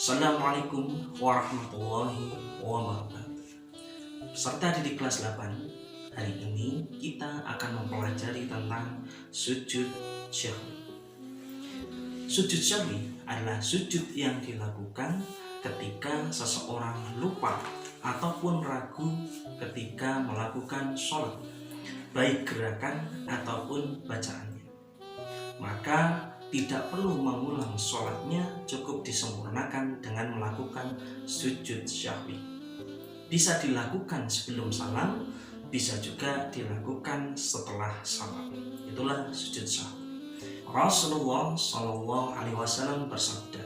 Assalamualaikum warahmatullahi wabarakatuh. Peserta didik kelas 8, hari ini kita akan mempelajari tentang sujud syahwi. Sujud syahwi adalah sujud yang dilakukan ketika seseorang lupa ataupun ragu ketika melakukan sholat, baik gerakan ataupun bacaannya. Maka tidak perlu mengulang sholatnya, cukup disempurnakan dengan melakukan sujud syahwi. Bisa dilakukan sebelum salam, bisa juga dilakukan setelah salam. Itulah sujud syahwi. Rasulullah Shallallahu Alaihi Wasallam bersabda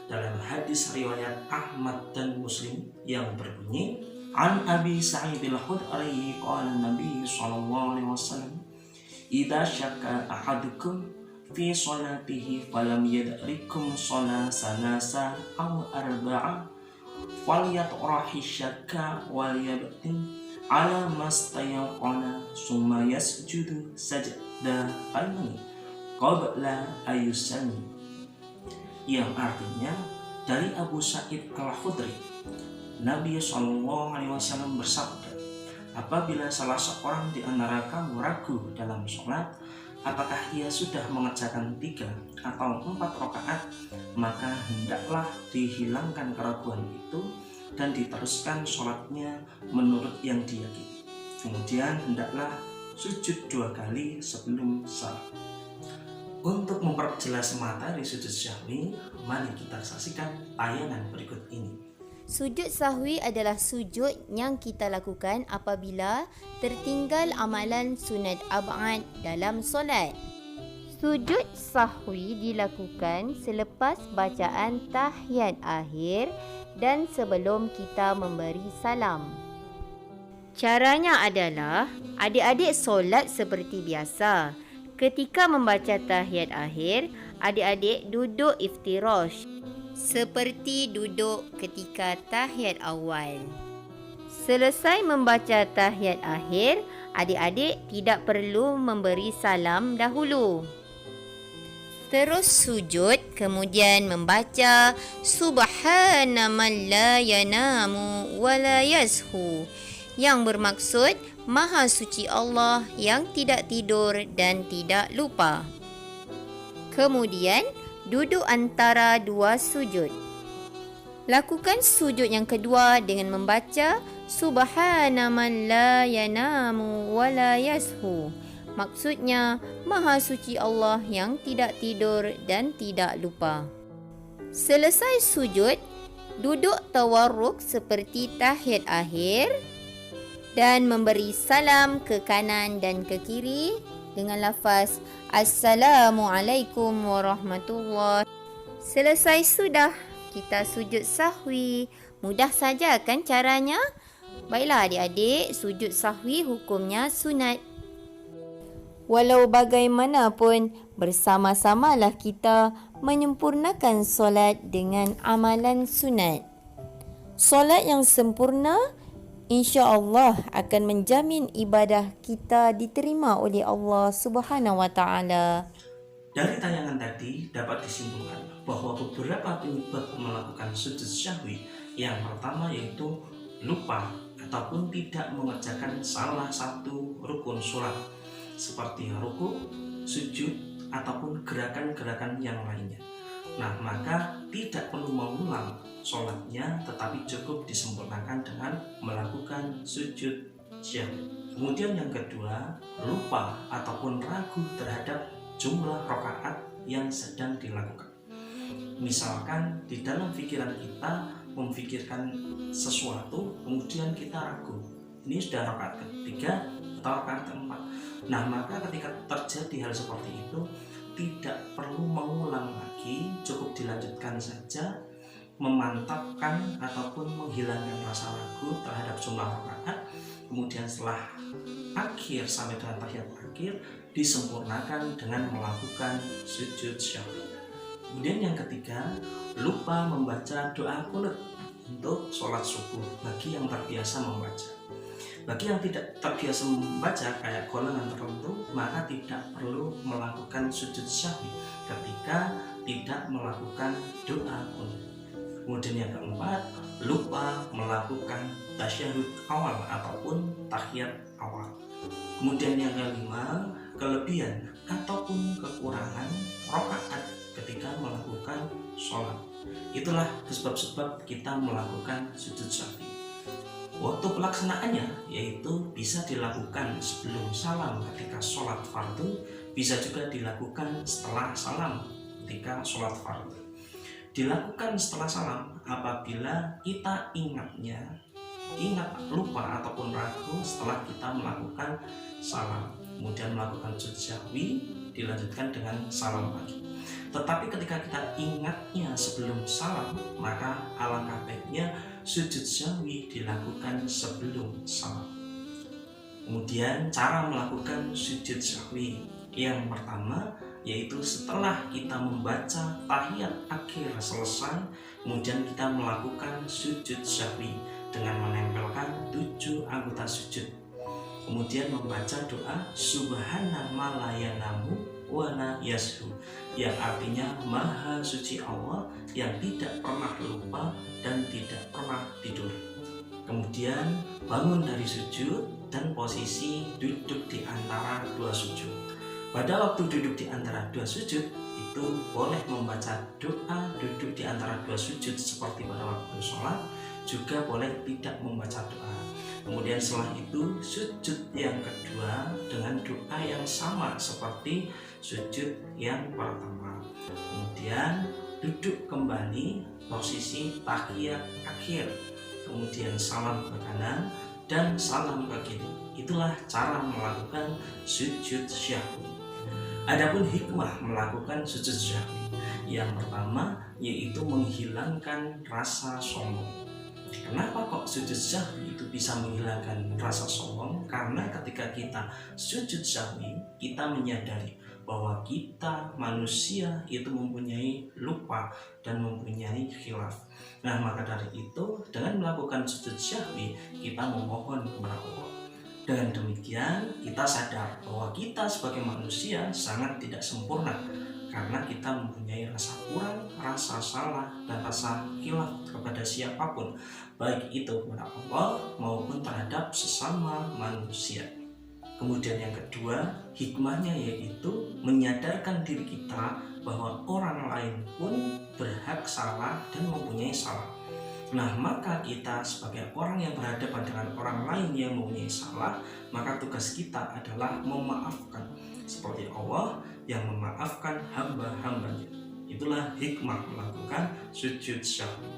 dalam hadis riwayat Ahmad dan Muslim yang berbunyi, An Abi Sa'id al-Khudri qala Nabi Shallallahu Alaihi Wasallam, idza syakka ahadukum fi salatihi falam yadrikum sholat sanasa aw arba'a falyatrahi syakka waliyabtin ala mastayaqana summa yasjudu sajdataini qabla ayusani, yang artinya dari Abu Sa'id al-Khudri, Nabi SAW bersabda, apabila salah seorang di antara kamu ragu dalam sholat, apakah ia sudah mengerjakan 3 atau 4 rakaat, maka hendaklah dihilangkan keraguan itu dan diteruskan sholatnya menurut yang diyakini. Kemudian hendaklah sujud 2 kali sebelum salam. Untuk memperjelas materi sujud syahwi, mari kita saksikan tayangan berikut ini. Sujud sahwi adalah sujud yang kita lakukan apabila tertinggal amalan sunat ab'ad dalam solat. Sujud sahwi dilakukan selepas bacaan tahiyat akhir dan sebelum kita memberi salam. Caranya adalah adik-adik solat seperti biasa. Ketika membaca tahiyat akhir, adik-adik duduk iftirash, seperti duduk ketika tahiyat awal. Selesai membaca tahiyat akhir, adik-adik tidak perlu memberi salam dahulu. Terus sujud, kemudian membaca Subhana man la yanamu wa la yazhu, yang bermaksud Maha suci Allah yang tidak tidur dan tidak lupa. Kemudian duduk antara 2 sujud. Lakukan sujud yang kedua dengan membaca Subhana man la yanamu wa la yazhu. Maksudnya, Maha suci Allah yang tidak tidur dan tidak lupa. Selesai sujud, duduk tawarruk seperti tahiyat akhir dan memberi salam ke kanan dan ke kiri dengan lafaz Assalamualaikum warahmatullahi. Selesai sudah, kita sujud sahwi. Mudah saja kan caranya? Baiklah adik-adik, sujud sahwi hukumnya sunat. Walau bagaimanapun, bersama-samalah kita menyempurnakan solat dengan amalan sunat. Solat yang sempurna insya-Allah akan menjamin ibadah kita diterima oleh Allah Subhanahu wa taala. Dari tayangan tadi dapat disimpulkan bahwa beberapa penyebab melakukan sujud syahwi, yang pertama yaitu lupa ataupun tidak mengerjakan salah satu rukun sholat seperti ruku, sujud ataupun gerakan-gerakan yang lainnya. Nah, maka tidak perlu mengulang sholatnya, tetapi cukup disempurnakan dengan melakukan sujud syahwi. Kemudian yang kedua, lupa ataupun ragu terhadap jumlah rakaat yang sedang dilakukan. Misalkan di dalam pikiran kita memfikirkan sesuatu, kemudian kita ragu, ini sudah rakaat ketiga atau rakaat keempat. Nah, maka ketika terjadi hal seperti itu, tidak perlu mengulang lagi, cukup dilanjutkan saja, memantapkan ataupun menghilangkan rasa ragu terhadap jumlah rakaat. Kemudian setelah akhir sampai dengan tahiyat akhir, disempurnakan dengan melakukan sujud syahwi. Kemudian yang ketiga, lupa membaca doa qunut untuk sholat subuh bagi yang terbiasa membaca. Bagi yang tidak terbiasa membaca kayak golongan tertentu, maka tidak perlu melakukan sujud syahwi ketika tidak melakukan doa qunut. Kemudian yang keempat, lupa melakukan tasyahud awal ataupun tahiyat awal. Kemudian yang kelima, kelebihan ataupun kekurangan rakaat ketika melakukan sholat. Itulah sebab-sebab kita melakukan sujud sahwi. Waktu pelaksanaannya yaitu bisa dilakukan sebelum salam ketika sholat fardu, bisa juga dilakukan setelah salam ketika sholat fardu. Dilakukan setelah salam apabila kita ingat lupa ataupun ragu setelah kita melakukan salam, kemudian melakukan sujud sahwi, dilanjutkan dengan salam lagi. Tetapi ketika kita ingatnya sebelum salam, maka alangkah baiknya sujud sahwi dilakukan sebelum salam. Kemudian cara melakukan sujud sahwi yang pertama yaitu setelah kita membaca tahiyat akhir selesai, kemudian kita melakukan sujud sahwi dengan menempelkan 7 anggota sujud. Kemudian membaca doa Subhana ma la yanamu wa la yashu, yang artinya Maha Suci Allah yang tidak pernah lupa dan tidak pernah tidur. Kemudian bangun dari sujud dan posisi duduk di antara 2 sujud. Pada waktu duduk di antara 2 sujud itu boleh membaca doa duduk di antara 2 sujud seperti pada waktu sholat, juga boleh tidak membaca doa. Kemudian setelah itu sujud yang kedua dengan doa yang sama seperti sujud yang pertama. Kemudian duduk kembali posisi tahiyat akhir, kemudian salam ke kanan dan salam ke kiri. Itulah cara melakukan sujud sahwi. Adapun hikmah melakukan sujud sahwi yang pertama yaitu menghilangkan rasa sombong. Kenapa kok sujud sahwi itu bisa menghilangkan rasa sombong? Karena ketika kita sujud sahwi, kita menyadari bahwa kita manusia itu mempunyai lupa dan mempunyai khilaf. Nah, maka dari itu dengan melakukan sujud sahwi kita memohon kepada Allah. Dengan demikian kita sadar bahwa kita sebagai manusia sangat tidak sempurna karena kita mempunyai rasa kurang, rasa salah, dan rasa khilaf kepada siapapun, baik itu kepada Allah maupun terhadap sesama manusia. Kemudian yang kedua, hikmahnya yaitu menyadarkan diri kita bahwa orang lain pun berhak salah dan mempunyai salah. Nah, maka kita sebagai orang yang berhadapan dengan orang lain yang mempunyai salah, maka tugas kita adalah memaafkan seperti Allah yang memaafkan hamba-hambanya. Itulah hikmah melakukan sujud sahwi.